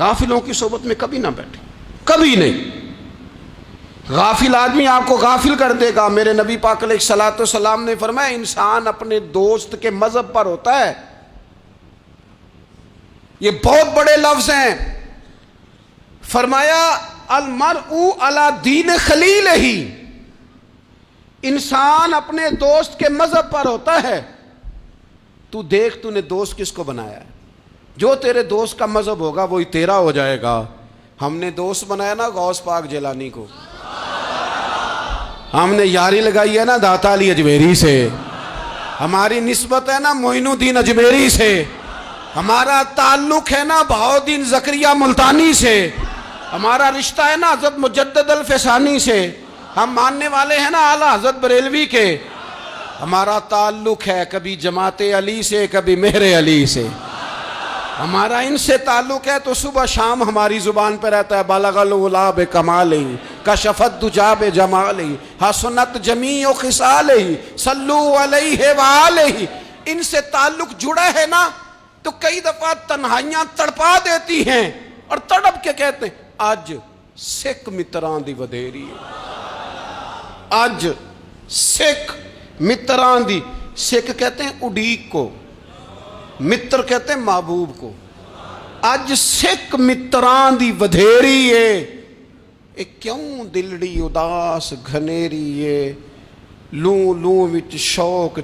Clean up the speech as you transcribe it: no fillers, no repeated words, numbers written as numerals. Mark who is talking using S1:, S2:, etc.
S1: गाफिलों की सोबत में कभी ना बैठे, कभी नहीं। गाफिल आदमी आपको गाफिल कर देगा। मेरे नबी पाक अलैहिस्सलातु वस्सलाम ने फरमाया इंसान अपने दोस्त के मजहब पर होता है। ये बहुत बड़े लफ्ज हैं। फरमाया अलमरउ अला दीन खलील ही, इंसान अपने दोस्त के मजहब पर होता है। तू देख तूने दोस्त किसको बनाया है। जो तेरे दोस्त का मजहब होगा वही तेरा हो जाएगा। हमने दोस्त बनाया ना गौस पाक जिलानी को, हमने यारी लगाई है ना दाता अली अजमेरी से, हमारी निस्बत है ना मोइनुद्दीन अजमेरी से, हमारा ताल्लुक है ना बहाउद्दीन जकरिया मुल्तानी से, हमारा रिश्ता है ना हजरत मुजद्दद अल फैसानी से, हम मानने वाले हैं ना आला हजरत बरेलवी के। हमारा ताल्लुक है कभी जमाते अली से, कभी मेहरे अली से। हमारा इनसे ताल्लुक है तो सुबह शाम हमारी जुबान पर रहता है बलगल उला बे कमाल कशफत दुजा बे जमाल हसनत जमी ओ खिसाल सल्लू अलैहि व आलिहि। इनसे ताल्लुक जुड़ा है ना तो कई दफा तन्हाइयां तड़पा देती हैं और तड़प के कहते हैं अज सिख मित्रां दी वधेरी है, अज सिख मित्रां दी। सिख कहते हैं उडीक को, मित्र कहते हैं महबूब को। अज सिख मित्रां दी वधेरी है, ए क्यों दिलड़ी उदास घनेरी है, लू लू विच शौक